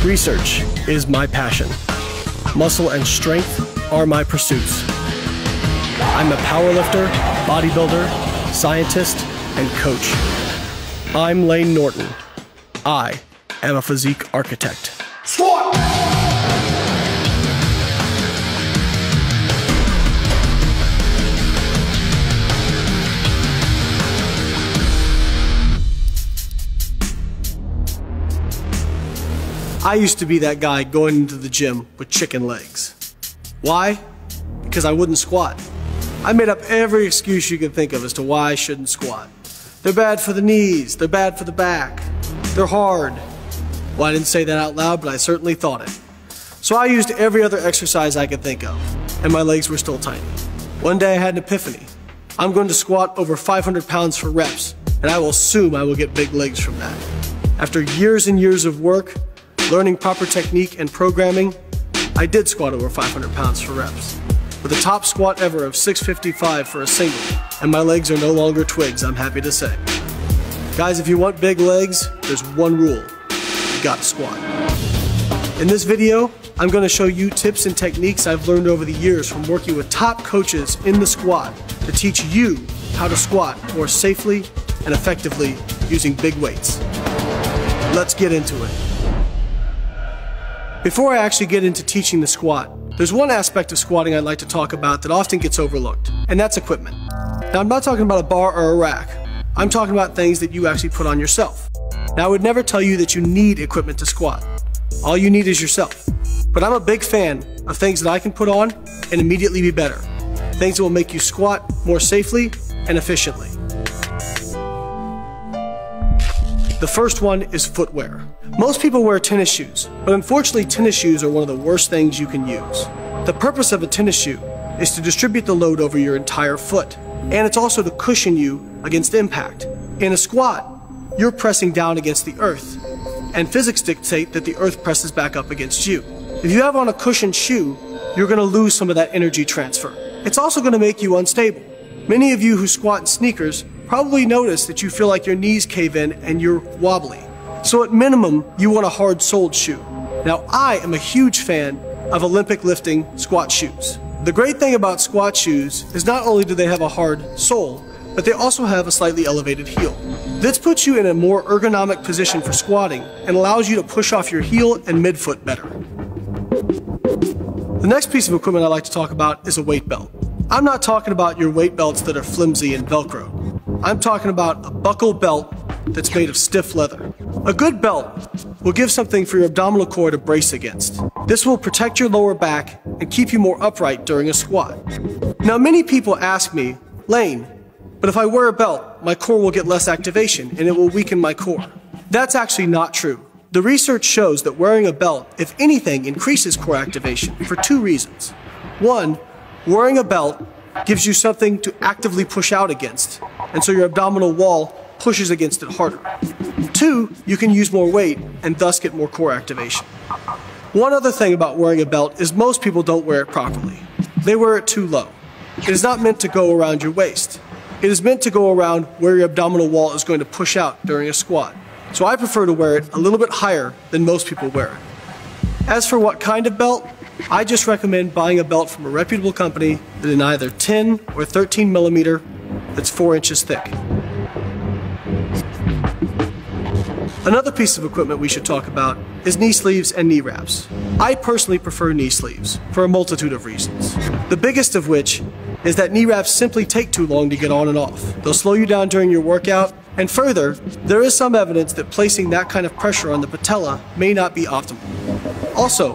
Research is my passion. Muscle and strength are my pursuits. I'm a powerlifter, bodybuilder, scientist, and coach. I'm Lane Norton. I am a physique architect. Squat! I used to be that guy going into the gym with chicken legs. Why? Because I wouldn't squat. I made up every excuse you can think of as to why I shouldn't squat. They're bad for the knees, they're bad for the back, they're hard. Well, I didn't say that out loud, but I certainly thought it. So I used every other exercise I could think of, and my legs were still tiny. One day I had an epiphany. I'm going to squat over 500 pounds for reps, and I will assume I will get big legs from that. After years and years of work, learning proper technique and programming, I did squat over 500 pounds for reps, with a top squat ever of 655 for a single, and my legs are no longer twigs, I'm happy to say. Guys, if you want big legs, there's one rule: you gotta squat. In this video, I'm going to show you tips and techniques I've learned over the years from working with top coaches in the squat to teach you how to squat more safely and effectively using big weights. Let's get into it. Before I actually get into teaching the squat, there's one aspect of squatting I'd like to talk about that often gets overlooked, and that's equipment. Now, I'm not talking about a bar or a rack. I'm talking about things that you actually put on yourself. Now, I would never tell you that you need equipment to squat. All you need is yourself. But I'm a big fan of things that I can put on and immediately be better. Things that will make you squat more safely and efficiently. The first one is footwear. Most people wear tennis shoes, but unfortunately tennis shoes are one of the worst things you can use. The purpose of a tennis shoe is to distribute the load over your entire foot, and it's also to cushion you against impact. In a squat, you're pressing down against the earth, and physics dictate that the earth presses back up against you. If you have on a cushioned shoe, you're going to lose some of that energy transfer. It's also going to make you unstable. Many of you who squat in sneakers probably notice that you feel like your knees cave in and you're wobbly. So at minimum, you want a hard-soled shoe. Now, I am a huge fan of Olympic lifting squat shoes. The great thing about squat shoes is not only do they have a hard sole, but they also have a slightly elevated heel. This puts you in a more ergonomic position for squatting and allows you to push off your heel and midfoot better. The next piece of equipment I'd like to talk about is a weight belt. I'm not talking about your weight belts that are flimsy and Velcro. I'm talking about a buckle belt that's made of stiff leather. A good belt will give something for your abdominal core to brace against. This will protect your lower back and keep you more upright during a squat. Now, many people ask me, Lane, but if I wear a belt, my core will get less activation and it will weaken my core. That's actually not true. The research shows that wearing a belt, if anything, increases core activation for two reasons. One, wearing a belt gives you something to actively push out against, and so your abdominal wall pushes against it harder. Two, you can use more weight and thus get more core activation. One other thing about wearing a belt is most people don't wear it properly. They wear it too low. It is not meant to go around your waist. It is meant to go around where your abdominal wall is going to push out during a squat. So I prefer to wear it a little bit higher than most people wear it. As for what kind of belt, I just recommend buying a belt from a reputable company that is either 10 or 13 millimeter that's 4 inches thick. Another piece of equipment we should talk about is knee sleeves and knee wraps. I personally prefer knee sleeves for a multitude of reasons. The biggest of which is that knee wraps simply take too long to get on and off. They'll slow you down during your workout, and further, there is some evidence that placing that kind of pressure on the patella may not be optimal. Also,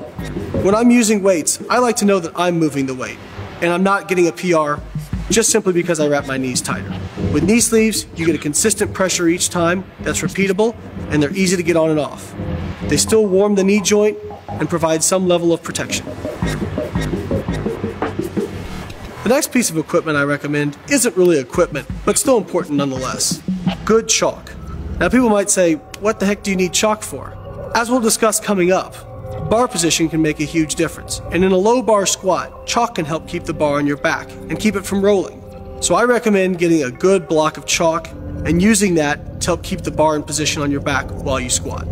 when I'm using weights, I like to know that I'm moving the weight, and I'm not getting a PR just simply because I wrap my knees tighter. With knee sleeves, you get a consistent pressure each time that's repeatable, and they're easy to get on and off. They still warm the knee joint and provide some level of protection. The next piece of equipment I recommend isn't really equipment, but still important nonetheless. Good chalk. Now people might say, what the heck do you need chalk for? As we'll discuss coming up, bar position can make a huge difference, and in a low bar squat, chalk can help keep the bar on your back and keep it from rolling. So I recommend getting a good block of chalk and using that to help keep the bar in position on your back while you squat.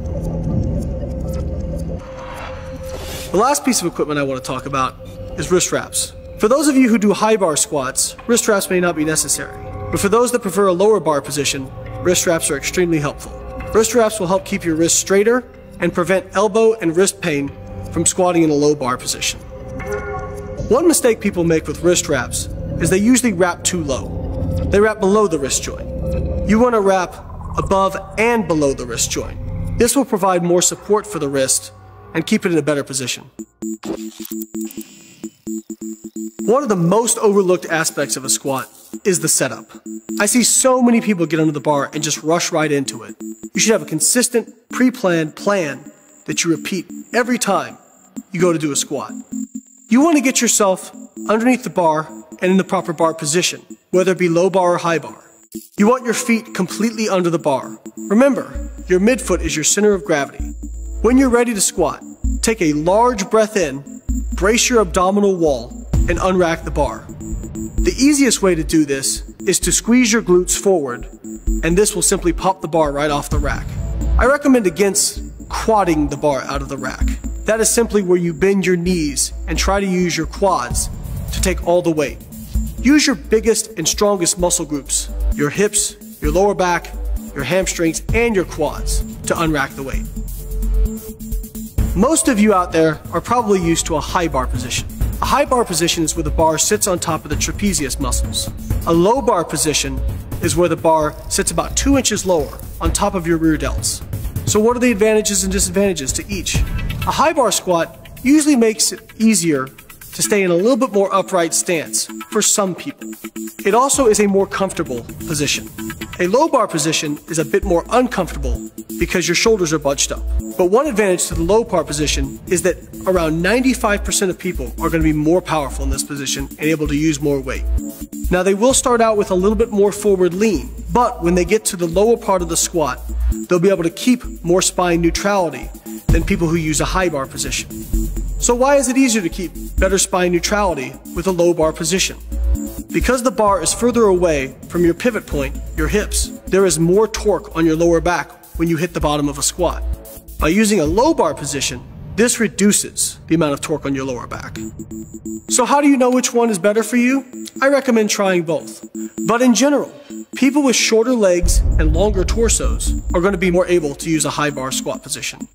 The last piece of equipment I want to talk about is wrist wraps. For those of you who do high bar squats, wrist wraps may not be necessary. But for those that prefer a lower bar position, wrist wraps are extremely helpful. Wrist wraps will help keep your wrists straighter and prevent elbow and wrist pain from squatting in a low bar position. One mistake people make with wrist wraps is they usually wrap too low. They wrap below the wrist joint. You want to wrap above and below the wrist joint. This will provide more support for the wrist and keep it in a better position. One of the most overlooked aspects of a squat is the setup. I see so many people get under the bar and just rush right into it. You should have a consistent, pre-planned plan that you repeat every time you go to do a squat. You want to get yourself underneath the bar and in the proper bar position, whether it be low bar or high bar. You want your feet completely under the bar. Remember, your midfoot is your center of gravity. When you're ready to squat, take a large breath in, brace your abdominal wall, and unrack the bar. The easiest way to do this is to squeeze your glutes forward, and this will simply pop the bar right off the rack. I recommend against quadding the bar out of the rack. That is simply where you bend your knees and try to use your quads to take all the weight. Use your biggest and strongest muscle groups, your hips, your lower back, your hamstrings, and your quads to unrack the weight. Most of you out there are probably used to a high bar position. A high bar position is where the bar sits on top of the trapezius muscles. A low bar position is where the bar sits about 2 inches lower on top of your rear delts. So what are the advantages and disadvantages to each? A high bar squat usually makes it easier to stay in a little bit more upright stance for some people. It also is a more comfortable position. A low bar position is a bit more uncomfortable because your shoulders are bunched up. But one advantage to the low bar position is that around 95% of people are going to be more powerful in this position and able to use more weight. Now they will start out with a little bit more forward lean, but when they get to the lower part of the squat, they'll be able to keep more spine neutrality than people who use a high bar position. So why is it easier to keep better spine neutrality with a low bar position? Because the bar is further away from your pivot point, your hips, there is more torque on your lower back when you hit the bottom of a squat. By using a low bar position, this reduces the amount of torque on your lower back. So how do you know which one is better for you? I recommend trying both. But in general, people with shorter legs and longer torsos are going to be more able to use a high bar squat position.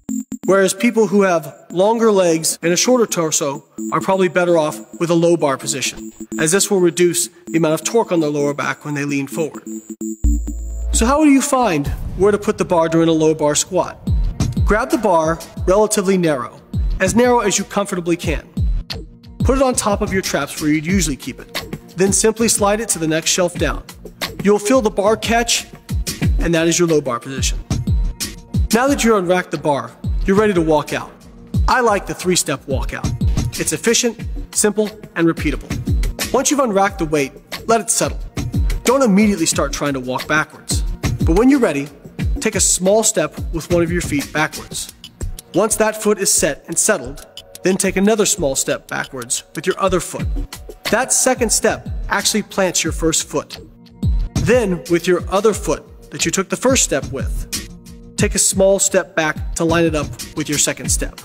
Whereas people who have longer legs and a shorter torso are probably better off with a low bar position, as this will reduce the amount of torque on their lower back when they lean forward. So how do you find where to put the bar during a low bar squat? Grab the bar relatively narrow as you comfortably can. Put it on top of your traps where you'd usually keep it. Then simply slide it to the next shelf down. You'll feel the bar catch, and that is your low bar position. Now that you've unracked the bar, you're ready to walk out. I like the 3-step walkout. It's efficient, simple, and repeatable. Once you've unracked the weight, let it settle. Don't immediately start trying to walk backwards. But when you're ready, take a small step with one of your feet backwards. Once that foot is set and settled, then take another small step backwards with your other foot. That second step actually plants your first foot. Then, with your other foot that you took the first step with, take a small step back to line it up with your second step.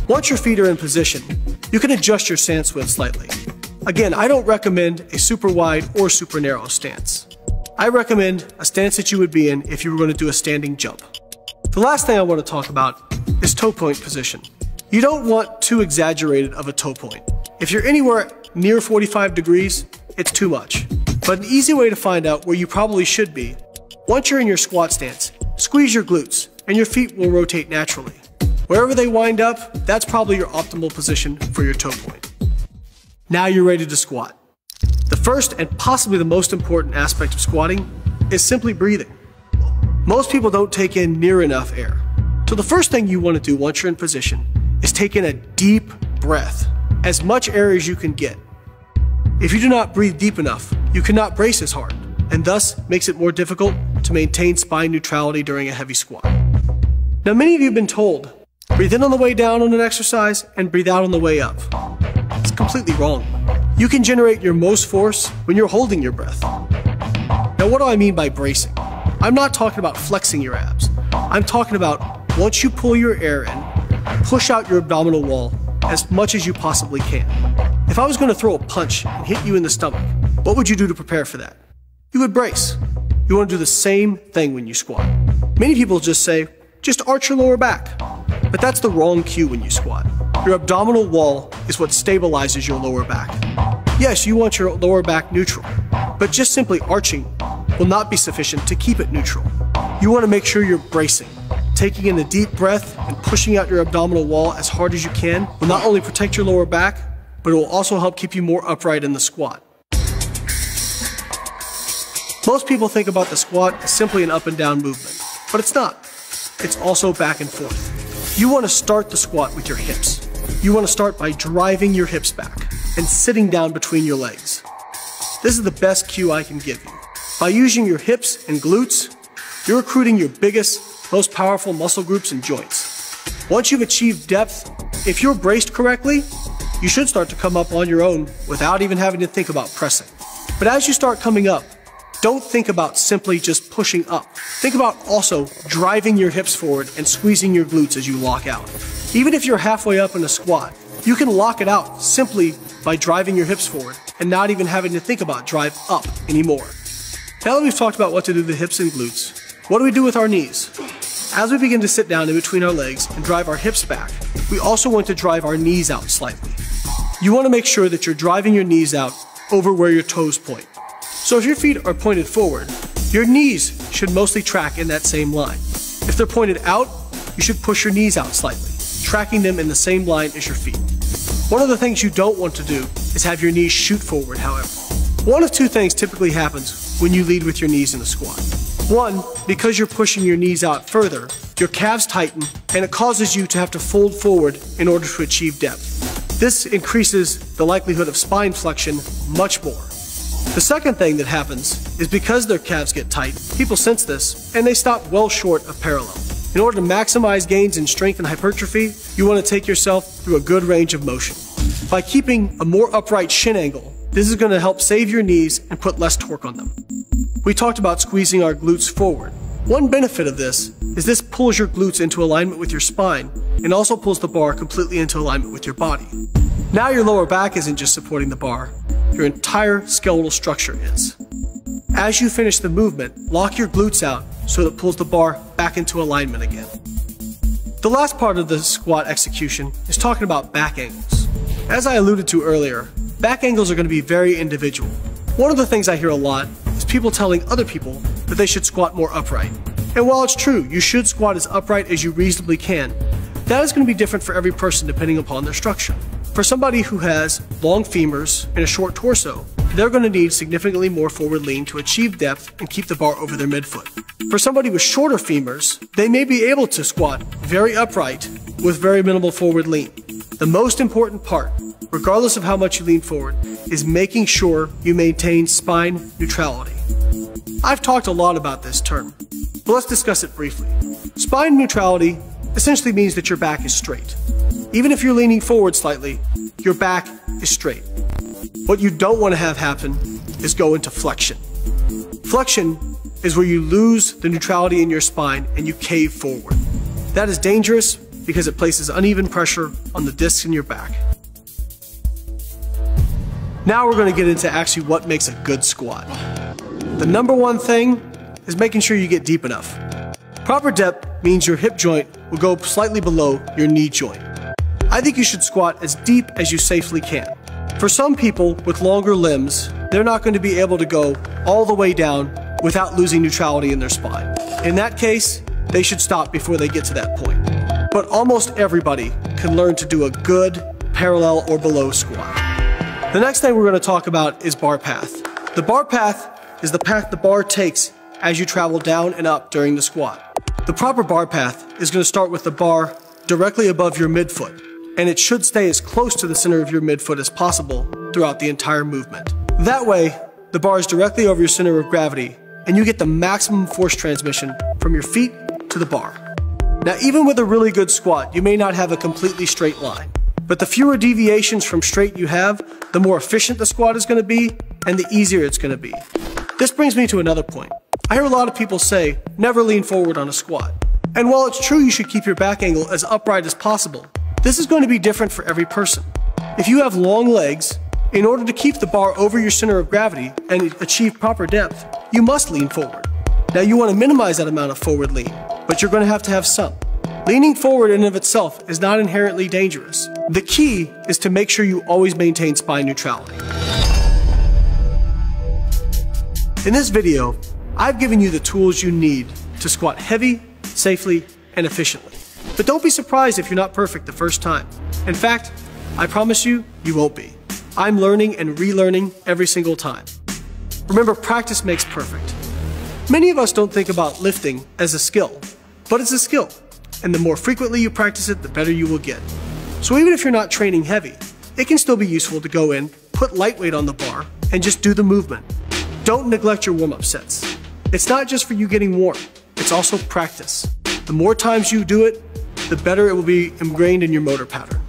Once your feet are in position, you can adjust your stance width slightly. Again, I don't recommend a super wide or super narrow stance. I recommend a stance that you would be in if you were going to do a standing jump. The last thing I want to talk about is toe point position. You don't want too exaggerated of a toe point. If you're anywhere near 45 degrees, it's too much. But an easy way to find out where you probably should be, once you're in your squat stance, squeeze your glutes and your feet will rotate naturally. Wherever they wind up, that's probably your optimal position for your toe point. Now you're ready to squat. The first and possibly the most important aspect of squatting is simply breathing. Most people don't take in near enough air. So the first thing you want to do once you're in position is take in a deep breath, as much air as you can get. If you do not breathe deep enough, you cannot brace as hard, and thus makes it more difficult to maintain spine neutrality during a heavy squat. Now many of you have been told, breathe in on the way down on an exercise and breathe out on the way up. It's completely wrong. You can generate your most force when you're holding your breath. Now what do I mean by bracing? I'm not talking about flexing your abs. I'm talking about once you pull your air in, push out your abdominal wall as much as you possibly can. If I was going to throw a punch and hit you in the stomach, what would you do to prepare for that? You would brace. You want to do the same thing when you squat. Many people just say, just arch your lower back. But that's the wrong cue when you squat. Your abdominal wall is what stabilizes your lower back. Yes, you want your lower back neutral, but just simply arching will not be sufficient to keep it neutral. You want to make sure you're bracing. Taking in a deep breath and pushing out your abdominal wall as hard as you can will not only protect your lower back, but it will also help keep you more upright in the squat. Most people think about the squat as simply an up and down movement, but it's not. It's also back and forth. You want to start the squat with your hips. You want to start by driving your hips back and sitting down between your legs. This is the best cue I can give you. By using your hips and glutes, you're recruiting your biggest, most powerful muscle groups and joints. Once you've achieved depth, if you're braced correctly, you should start to come up on your own without even having to think about pressing. But as you start coming up, don't think about simply just pushing up. Think about also driving your hips forward and squeezing your glutes as you lock out. Even if you're halfway up in a squat, you can lock it out simply by driving your hips forward and not even having to think about drive up anymore. Now that we've talked about what to do to the hips and glutes, what do we do with our knees? As we begin to sit down in between our legs and drive our hips back, we also want to drive our knees out slightly. You want to make sure that you're driving your knees out over where your toes point. So if your feet are pointed forward, your knees should mostly track in that same line. If they're pointed out, you should push your knees out slightly, tracking them in the same line as your feet. One of the things you don't want to do is have your knees shoot forward, however. One of two things typically happens when you lead with your knees in a squat. One, because you're pushing your knees out further, your calves tighten and it causes you to have to fold forward in order to achieve depth. This increases the likelihood of spine flexion much more. The second thing that happens is because their calves get tight, people sense this and they stop well short of parallel. In order to maximize gains in strength and hypertrophy, you want to take yourself through a good range of motion. By keeping a more upright shin angle, this is going to help save your knees and put less torque on them. We talked about squeezing our glutes forward. One benefit of this is this pulls your glutes into alignment with your spine and also pulls the bar completely into alignment with your body. Now your lower back isn't just supporting the bar, your entire skeletal structure is. As you finish the movement, lock your glutes out so that it pulls the bar back into alignment again. The last part of the squat execution is talking about back angles. As I alluded to earlier, back angles are going to be very individual. One of the things I hear a lot is people telling other people that they should squat more upright. And while it's true, you should squat as upright as you reasonably can, that is going to be different for every person depending upon their structure. For somebody who has long femurs and a short torso, they're going to need significantly more forward lean to achieve depth and keep the bar over their midfoot. For somebody with shorter femurs, they may be able to squat very upright with very minimal forward lean. The most important part, regardless of how much you lean forward, is making sure you maintain spine neutrality. I've talked a lot about this term, but let's discuss it briefly. Spine neutrality essentially means that your back is straight. Even if you're leaning forward slightly, your back is straight. What you don't want to have happen is go into flexion. Flexion is where you lose the neutrality in your spine and you cave forward. That is dangerous because it places uneven pressure on the discs in your back. Now we're going to get into actually what makes a good squat. The number one thing is making sure you get deep enough. Proper depth means your hip joint will go slightly below your knee joint. I think you should squat as deep as you safely can. For some people with longer limbs, they're not going to be able to go all the way down without losing neutrality in their spine. In that case, they should stop before they get to that point. But almost everybody can learn to do a good parallel or below squat. The next thing we're going to talk about is bar path. The bar path is the path the bar takes as you travel down and up during the squat. The proper bar path is going to start with the bar directly above your midfoot, and it should stay as close to the center of your midfoot as possible throughout the entire movement. That way, the bar is directly over your center of gravity, and you get the maximum force transmission from your feet to the bar. Now, even with a really good squat, you may not have a completely straight line, but the fewer deviations from straight you have, the more efficient the squat is going to be, and the easier it's going to be. This brings me to another point. I hear a lot of people say, never lean forward on a squat. And while it's true you should keep your back angle as upright as possible, this is going to be different for every person. If you have long legs, in order to keep the bar over your center of gravity and achieve proper depth, you must lean forward. Now you want to minimize that amount of forward lean, but you're going to have some. Leaning forward in and of itself is not inherently dangerous. The key is to make sure you always maintain spine neutrality. In this video, I've given you the tools you need to squat heavy, safely, and efficiently. But don't be surprised if you're not perfect the first time. In fact, I promise you, you won't be. I'm learning and relearning every single time. Remember, practice makes perfect. Many of us don't think about lifting as a skill, but it's a skill. And the more frequently you practice it, the better you will get. So even if you're not training heavy, it can still be useful to go in, put light weight on the bar, and just do the movement. Don't neglect your warm-up sets. It's not just for you getting warm, it's also practice. The more times you do it, the better it will be ingrained in your motor pattern.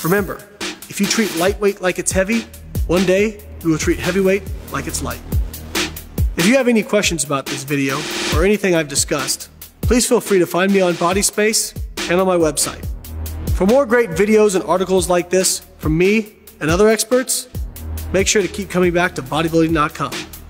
Remember, if you treat lightweight like it's heavy, one day you will treat heavyweight like it's light. If you have any questions about this video or anything I've discussed, please feel free to find me on Body Space and on my website. For more great videos and articles like this from me and other experts, make sure to keep coming back to bodybuilding.com.